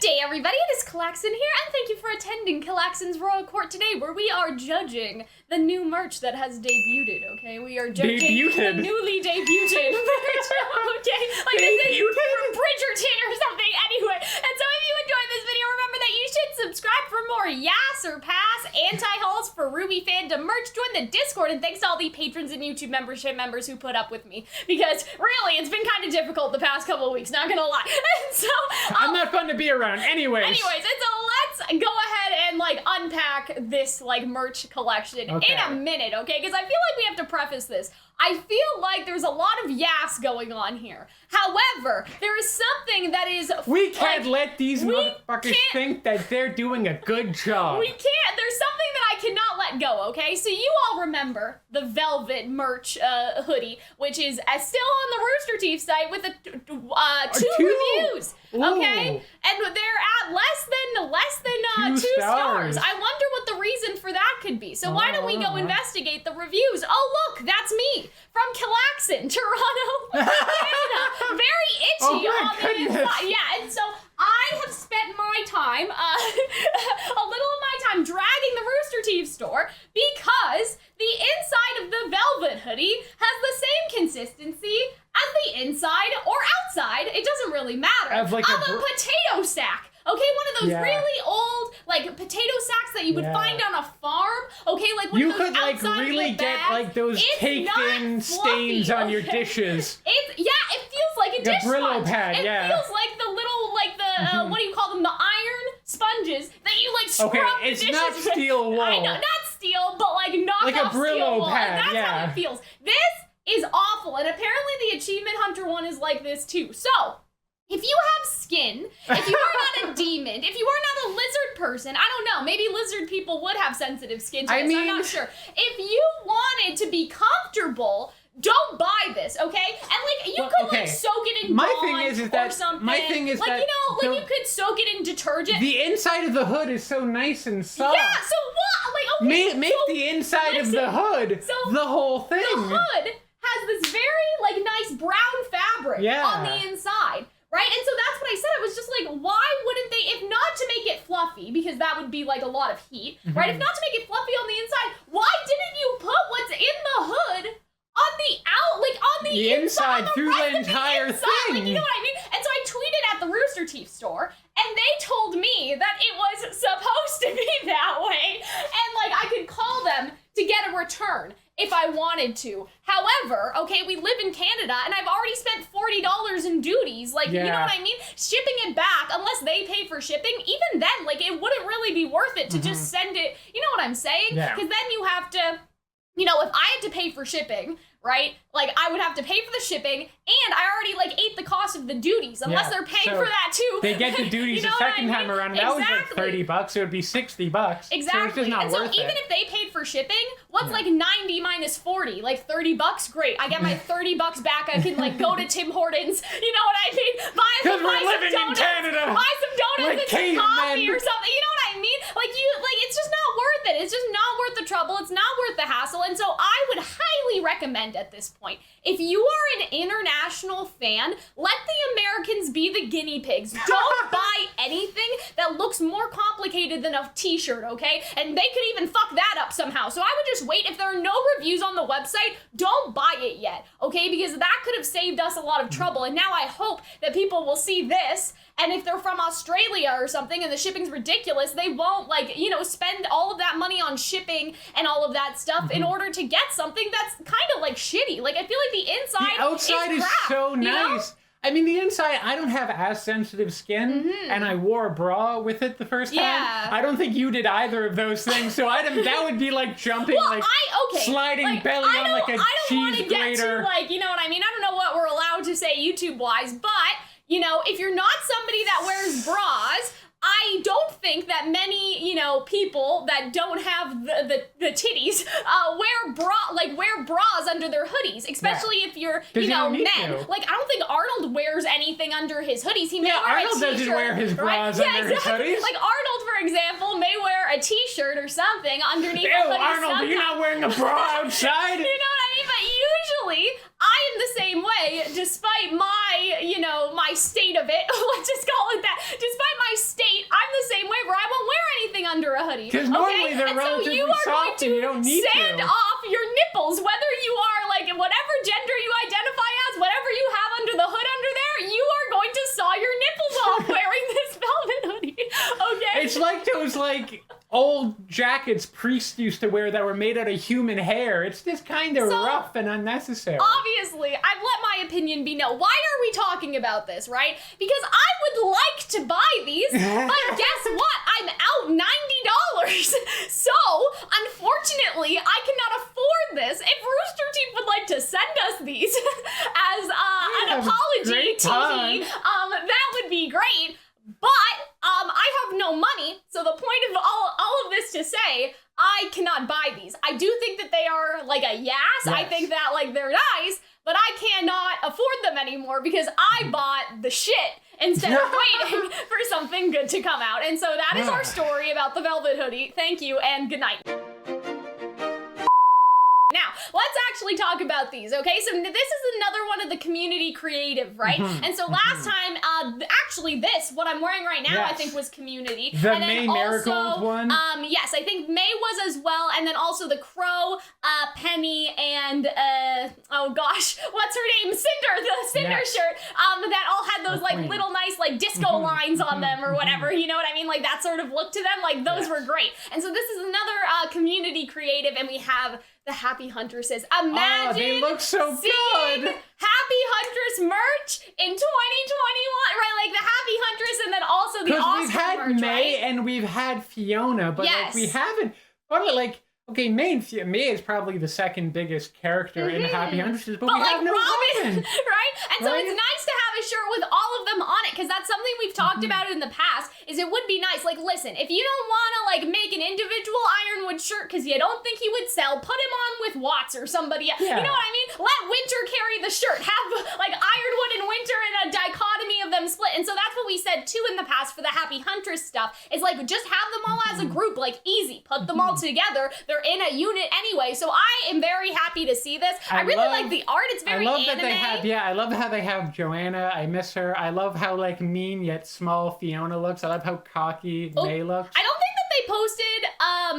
day, everybody. It is Calxiyn here, and thank you for attending Calxyn's Royal Court today, where we are judging the new merch that has debuted, okay? We are judging the newly debuted merch, okay? Like this is Bridgerton or something, anyway. And so if you enjoyed this video, remember that you should subscribe for more Yass or Pass anti-hauls for RWBY fandom merch. Join the Discord, and thanks to all the patrons and YouTube membership members who put up with me, because really, it's been kind of difficult the past couple of weeks, not gonna lie. And so I'm not fun to be around anyways, and so let's go ahead and like unpack this like merch collection in a minute, okay? Because I feel like we have to preface this. I feel like there's a lot of Yass going on here. However, there is something that is... We can't let these motherfuckers think that they're doing a good job. We can't. There's something that I cannot let go, okay? So you all remember the Velvet merch hoodie, which is still on the Rooster Teeth site with two reviews, okay? And they're at less than 2 stars. I wonder what the reason for that could be. So why don't we go investigate the reviews? Oh, look, that's me from Calxiyn, Toronto, Canada. Very itchy on the inside. Yeah, and so I have spent my time, a little of my time dragging the Rooster Teeth store because the inside of the Velvet hoodie has the same consistency as the inside or outside, it doesn't really matter, of a potato sack. Okay, one of those really old, like, potato sacks that you would find on a farm. Okay, like one of those outside You could, like, really get, like, those caked-in stains on your dishes. It feels like a dish Brillo sponge. pad, It feels like the little, like, the, what do you call them? The iron sponges that you, like, scrub the dishes with. It's not steel wool. I know, not steel, but, like, knockoff like a Brillo pad, and that's how it feels. This is awful, and apparently the Achievement Hunter one is like this, too. So... if you have skin, if you are not a demon, if you are not a lizard person, I don't know, maybe lizard people would have sensitive skin to this, I'm not sure. If you wanted to be comfortable, don't buy this, okay? And like, you could like soak it in or something. My thing is like, that... you know, like you could soak it in detergent. The inside of the hood is so nice and soft. Yeah, so what? Like, okay. Make the inside of the hood the whole thing. The hood has this very like nice brown fabric on the inside. Right? And so that's what I said. I was just like, why wouldn't they, if not to make it fluffy, because that would be like a lot of heat, right? If not to make it fluffy on the inside, why didn't you put what's in the hood on the inside through the entire thing? Like, you know what I mean? And so I tweeted at the Rooster Teeth store, and they told me that it was supposed to be that way, and like I could call them to get a return if I wanted to. However, okay, we live in Canada, and I've already spent $40 in duties. Like, you know what I mean? Shipping it back, unless they pay for shipping, even then, like, it wouldn't really be worth it to just send it. You know what I'm saying? Because then you have to, you know, if I had to pay for shipping, right? Like, I would have to pay for the shipping, and I already, like, ate the cost of the duties, unless they're paying for that, too. They get the duties the second time around, and that was like $30, it would be $60. Exactly. So it's just not worth it. Even if they paid for shipping, what's like 90 minus 40? Like $30? Great. I get my $30 back, I can, like, go to Tim Hortons, you know what I mean? Buy some donuts, buy some donuts and some coffee or something, you know what I mean? Like, it's just not worth it. It's just not worth the trouble. It's not worth the hassle, and so I would highly recommend at this point, if you are an international fan, let the Americans be the guinea pigs. Don't buy anything that looks more complicated than a t-shirt, okay? And they could even fuck that up somehow. So I would just wait. If there are no reviews on the website, don't buy it yet, okay? Because that could have saved us a lot of trouble. And now I hope that people will see this, and if they're from Australia or something and the shipping's ridiculous, they won't, like, you know, spend all of that money on shipping and all of that stuff in order to get something that's kind of, like, shitty. Like, I feel like the outside is crap, so nice. Know? I mean, the inside, I don't have as sensitive skin, and I wore a bra with it the first time. I don't think you did either of those things, so that would be like jumping, sliding belly on like a cheese grater. Like, you know what I mean? I don't know what we're allowed to say YouTube-wise, but, you know, if you're not somebody that wears bras, I don't think that many, you know, people that don't have the titties wear bras under their hoodies, especially if you're, you know, men. Like, I don't think Arnold wears anything under his hoodies. He may wear Arnold a t-shirt. Doesn't wear his bras under his hoodies. Like, Arnold, for example, may wear a t-shirt or something underneath a hoodie. Arnold, you're not wearing a bra outside? You know what I mean? But usually, I am the same way, despite my, you know, my state of it. Let's just call it that. Despite my state often. You don't need sand off your nipples, whether you are like whatever gender you identify as, whatever you have under the hood under there, you are going to saw your nipples off wearing this velvet hoodie. Okay? It's like those like old jackets priests used to wear that were made out of human hair. It's just kind of rough and unnecessary. Obviously, I've let my opinion be known. Why are we talking about this, right? Because I would like to buy these, but guess what? I'm out $90. So, unfortunately, I cannot afford this. If Rooster Teeth would like to send us these as an apology to me, that would be great. But I have no money, so the point of all of this to say, I cannot buy these. I do think that they are like a Yass. I think that like they're nice, but I cannot afford them anymore because I bought the shit instead of waiting for something good to come out. And so that is our story about the Velvet Hoodie. Thank you and good night. Now, let's actually talk about these, okay? So this is another one of the community creative, right? And so last time, actually this, what I'm wearing right now, I think was community. The and then May Marigold one? Yes, I think May was as well, and then also the Crow, Penny, and, oh gosh, what's her name? Cinder, the Cinder shirt, that all had those like little nice like disco lines on them or whatever, you know what I mean? Like that sort of look to them, like those were great. And so this is another community creative, and we have the Happy Huntresses. Imagine they look so seeing good. Happy Huntress merch in 2021, right? Like the Happy Huntress and then also the Oscar we've had merch, May right? and we've had Fiona, but like we haven't. Like okay, May is probably the second biggest character in Happy Huntresses, but we like have no Robin, right? And so it's nice to have a shirt with all of them on it because that's something we've talked about in the past. Is it would be nice. Like, listen, if you don't want to like make an individual Ironwood shirt because you don't think he would sell, put him on with Watts or somebody else. You know what I mean? Let Winter carry the shirt. Have like Ironwood and Winter in a dichotomy of them split. And so that's what we said too in the past for the Happy Huntress stuff. Is like just have them all as a group, like easy. Put them all together. They're in a unit anyway. So I am very happy to see this. I really like the art. It's very anime. That they have, I love how they have Joanna. I miss her. I love how like mean yet small Fiona looks. I love how cocky May looks. I don't think that they posted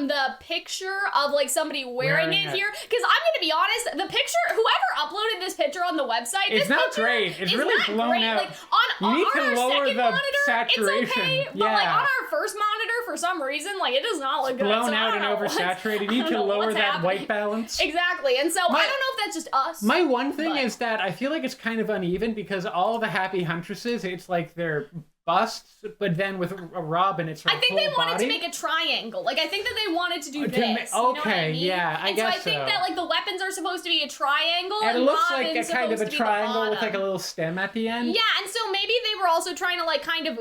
the picture of like somebody wearing it here because I'm gonna be honest, the picture, whoever uploaded this picture on the website, it's not great. It's really blown out. Like on you need to our lower second the monitor, saturation. It's okay, but like on our first monitor, for some reason, like it does not look good. Blown so out and oversaturated. You need to lower that white balance. Exactly, and so I don't know if that's just us. My one thing is that I feel like it's kind of uneven because all the Happy Huntresses, it's like they're busts, but then with a Robin, it's her I think whole they wanted body. to make a triangle. Like, I think that they wanted to do this. Okay, you know what I mean? yeah, I guess so. I think that, like, the weapons are supposed to be a triangle, and it looks Robin's like a kind of a triangle with, like, a little stem at the end. Yeah, and so maybe they were also trying to, like, kind of,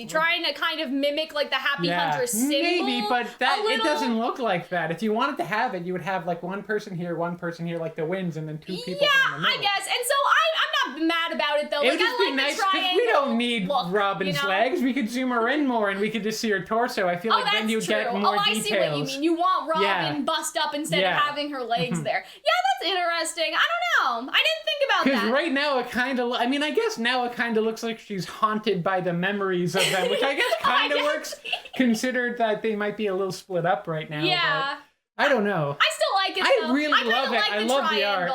trying to kind of mimic, like, the Happy Huntress symbol. Maybe, but it doesn't look like that. If you wanted to have it, you would have, like, one person here, like the winds, and then two people down the middle. I guess. And so I'm not mad about it, though. It would just be nice, because we don't need Robin's legs. We could zoom her in more, and we could just see her torso. I feel like then you'd get more details. I see what you mean. You want Robin bust up instead of having her legs there. Yeah, that's interesting. I don't know. I didn't think about that. Because right now it kind of, I guess now it kind of looks like she's haunted by the memories of them, which I guess kind of works, considered that they might be a little split up right now. Yeah. But I don't know. I still like it, though. I really love it. I love the art.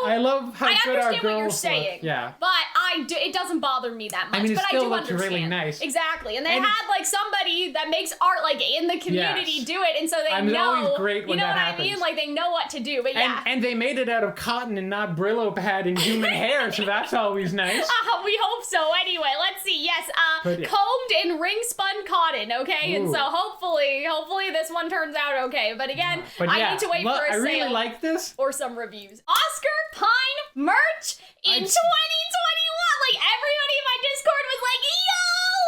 I love how good our girls understand what you're saying. Look. Yeah. But it doesn't bother me that much. I mean, it but still I do looks understand. really nice. Exactly. And they had like somebody that makes art like in the community do it, and so they know. Always great when you know that what happens. I mean? Like they know what to do. But yeah. And they made it out of cotton and not Brillo pad and human hair, so that's always nice. We hope so. Anyway, let's see. Yes, combed in ring spun cotton. Okay, and so hopefully this one turns out okay. But again, I need to wait for a sale. I really like this. Or some reviews. Oscar Pine merch in 2021. Like everybody in my Discord was like, yo!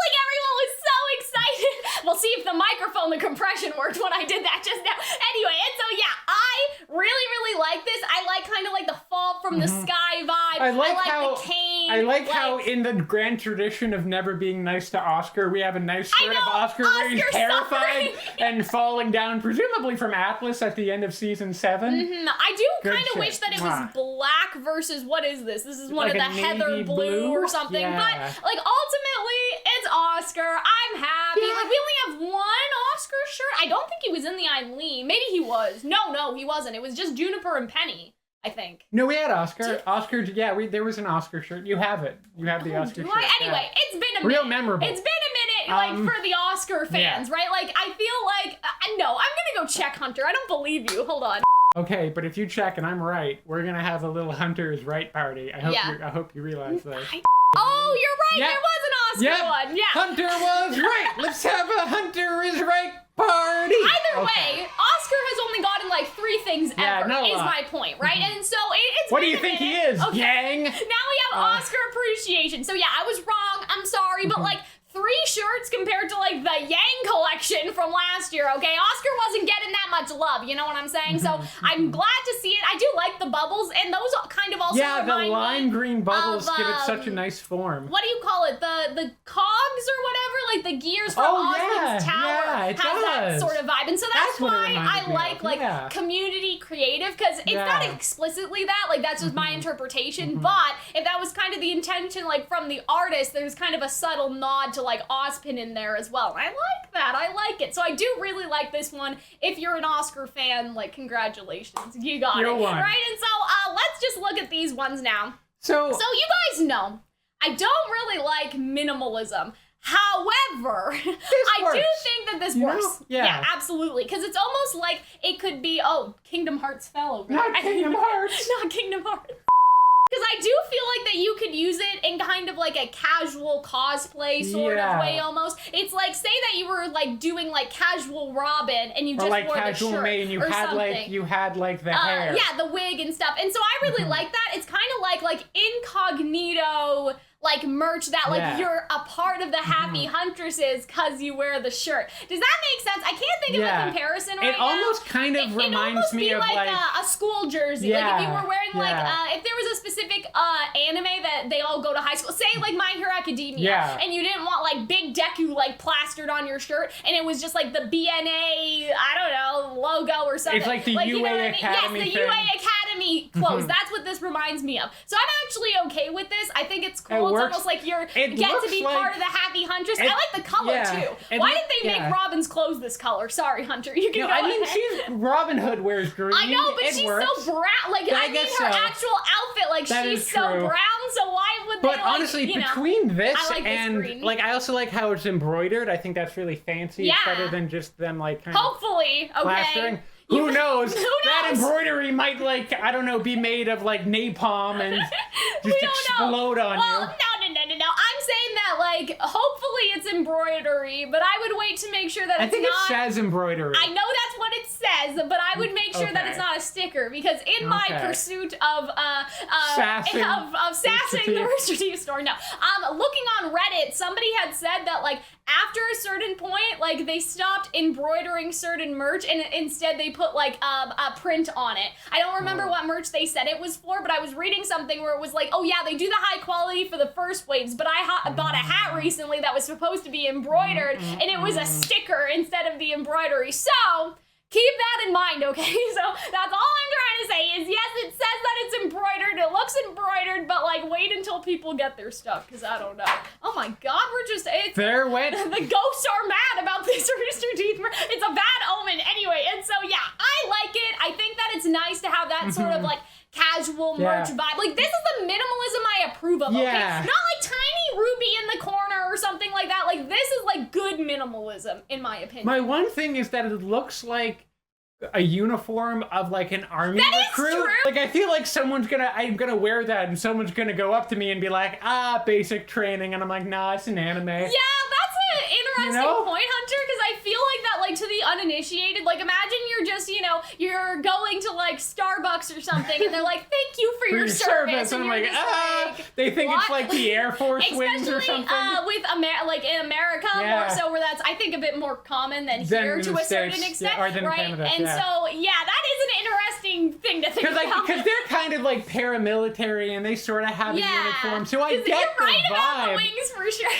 Like everyone was so excited. We'll see if the microphone, the compression worked when I did that just now. Anyway, and so yeah, I really like this. I like kind of like the fall from the sky vibe. I like the cane. I like how in the grand tradition of never being nice to Oscar, we have a nice shot of Oscar where he's terrified and falling down, presumably from Atlas at the end of season 7. I do kind of wish that it was black versus, what is this? This is one of the heather blue or something. Yeah. But like ultimately, it's Oscar. I'm happy. Like we only have one Oscar shirt? I don't think he was in the Eileen. Maybe he was. No, he wasn't. It was just Juniper and Penny, I think. No, we had Oscar. There was an Oscar shirt. You have it. You have the Oscar shirt. Anyway, it's been a minute. Real memorable. It's been a minute, like, for the Oscar fans, right? Like, I feel like, no, I'm gonna go check Hunter. I don't believe you. Hold on. Okay, but if you check and I'm right, we're gonna have a little Hunter is Right party. I hope you realize this. Oh, you're right. There was an Oscar one. Yeah. Hunter was right. Let's have a Hunter is Right party. Either way, Oscar has only gotten like 3 things ever. Is my point, right? And so it's. What do you think he is? Okay. Yang. Now we have Oscar appreciation. So yeah, I was wrong. I'm sorry, but like. 3 shirts compared to like the Yang collection from last year, okay? Oscar wasn't getting that much love, you know what I'm saying? So I'm glad to see it. I do like the bubbles, and those kind of also remind the lime green bubbles give it such a nice form. What do you call it? The cogs or whatever? Like the gears from Osmond's Tower has that sort of vibe. And so that's why I like community creative, because it's not explicitly that, like that's just my interpretation, but if that was kind of the intention, like from the artist, there's kind of a subtle nod to like Ozpin in there as well. I like that. I like it. So I do really like this one. If you're an Oscar fan, like congratulations. You got it. Right? And so let's just look at these ones now. So you guys know, I don't really like minimalism. However, I do think that this works. Yeah, absolutely. Because it's almost like it could be, Kingdom Hearts fell over there. Not Kingdom Hearts. Not Kingdom Hearts. Because I do feel like that you could use it in kind of like a casual cosplay sort of way almost. It's like, say that you were like doing like casual Robin and you just like wore casual the shirt May and you had like the hair. Yeah, the wig and stuff. And so I really like that. It's kind of like incognito like merch that like you're a part of the Happy Huntresses because you wear the shirt. Does that make sense? I can't think of a comparison right now. It almost kind of reminds me of like a school jersey. Like if you were wearing like if there was a specific anime that they all go to high school, say like My Hero Academia, and you didn't want like Big Deku like plastered on your shirt, and it was just like the BNA, I don't know, logo or something. It's like the UA Academy thing. Yes, the UA Academy clothes. That's what this reminds me of. So I'm actually okay with this. I think it's cool. It's almost like you get to be part of the Happy Huntress. I like the color too. Why did they make Robin's clothes this color? Sorry, Hunter. You can go ahead. Robin Hood wears green. I know, but she's so brown. Like I mean, her actual outfit, like she's so brown. So why would they? But honestly, between this and green. like, I also like how it's embroidered. I think that's really fancy. It's better than just them like kind hopefully of plastering. Who knows? That embroidery might, like, I don't know, be made of, like, napalm and just explode on you. Well, no. I'm saying that, like, hopefully it's embroidery, but I would wait to make sure that I think it says embroidery. I know that's what it says, but I would make sure that it's not a sticker, because in my pursuit of sassing the Rooster Teeth store, looking on Reddit, somebody had said that, like, after a certain point, like, they stopped embroidering certain merch, and instead they put, like, a print on it. I don't remember what merch they said it was for, but I was reading something where it was like, oh yeah, they do the high quality for the first waves, but I bought a hat recently that was supposed to be embroidered, and it was a sticker instead of the embroidery. So keep that in mind, okay? So that's all I'm trying to say is, yes, it says that it's embroidered, it looks embroidered, but like wait until people get their stuff, because I don't know. Oh my god, there went. The ghosts are mad about this Rooster Teeth. It's a bad omen anyway. And so yeah, I like it. I think that it's nice to have that sort of like casual merch vibe. Like, this is the minimalism I approve of, okay? Not like tiny Ruby in the corner or something like that. Like, this is like good minimalism, in my opinion. My one thing is that it looks like a uniform of like an army recruit. True. Like, I feel like I'm gonna wear that and someone's gonna go up to me and be like, basic training, and I'm like, nah, it's an anime. Yeah, that's an interesting point, Hunter, because I feel like that, like, to the uninitiated, like, imagine you're just, you're going to like Starbucks or something, and they're like, thank you for your service. And I'm like, they think it's like the Air Force Wings or something. With in America, more so, where that's, I think, a bit more common than here to a certain extent, or than right? Canada, and so, that is an interesting thing to think about. Because they're kind of like paramilitary, and they sort of have a uniform, so I get you're the right vibe. About the wings for sure.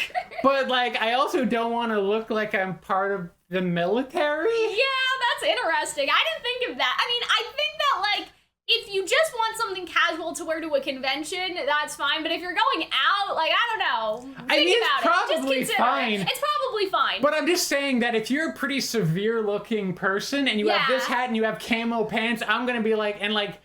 But like, I also don't want to look like I'm part of the military. Yeah, that's interesting. I didn't think of that. I mean, I think that, like, if you just want something casual to wear to a convention, that's fine. But if you're going out, like, I don't know. Think about it's probably it. Just fine. It's probably perfectly fine. But I'm just saying that if you're a pretty severe looking person and you have this hat and you have camo pants, I'm gonna be like, and like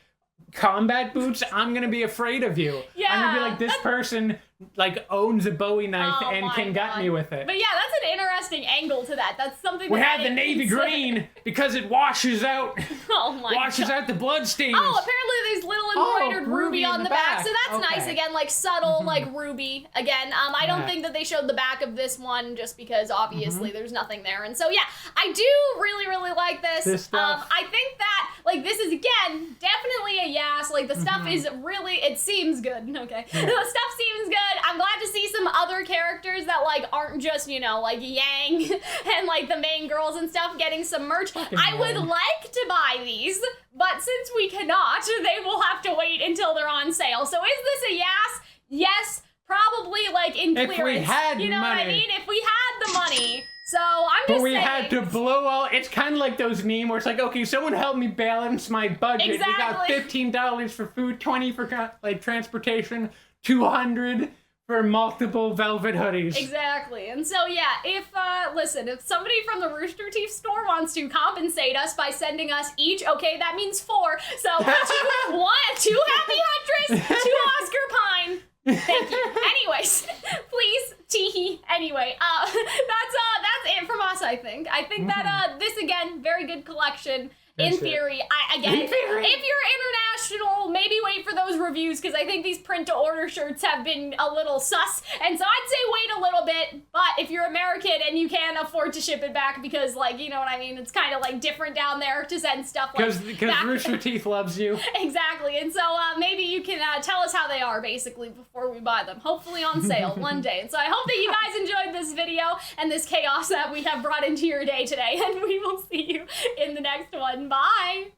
combat boots, I'm gonna be afraid of you. Yeah. I'm gonna be like, this person like owns a Bowie knife and can gut me with it. But yeah, that's an interesting angle to that. That's something we that have the navy green because it washes out out the blood stains. Oh, apparently there's little embroidered ruby on the back. So that's nice. Again, like subtle, like ruby. Again, I don't think that they showed the back of this one just because obviously there's nothing there. And so yeah, I do really, really like this. Stuff. I think that like this is again definitely a Yass. Like the stuff is really, it seems good. Okay, the stuff seems good. I'm glad to see some other characters that like aren't just, you know, like Yang and like the main girls and stuff getting some merch. I would like to buy these, but since we cannot, they will have to wait until they're on sale. So is this a Yass? Yes, probably like in clearance. If we had you know money. what I mean? If we had the money. So I'm just saying. But we had to blow all. It's kind of like those memes where it's like, okay, someone help me balance my budget. Exactly. We got $15 for food, $20 for like transportation, $200 for multiple Velvet hoodies. Exactly. And so yeah, if if somebody from the Rooster Teeth store wants to compensate us by sending us each, okay, that means 4. So 2 Happy Huntress, 2 Oscar Pine. Thank you. Anyways, please, teehee. Anyway, that's it from us, I think. I think that this again, very good collection. In theory, if you're international, maybe wait for those reviews because I think these print-to-order shirts have been a little sus, and so I'd say wait a little bit. But if you're American and you can afford to ship it back, because like you know what I mean, it's kind of like different down there to send stuff like because Rooster Teeth loves you. Exactly, and so maybe you can tell us how they are basically before we buy them. Hopefully on sale one day. And so I hope that you guys enjoyed this video and this chaos that we have brought into your day today, and we will see you in the next one. Bye!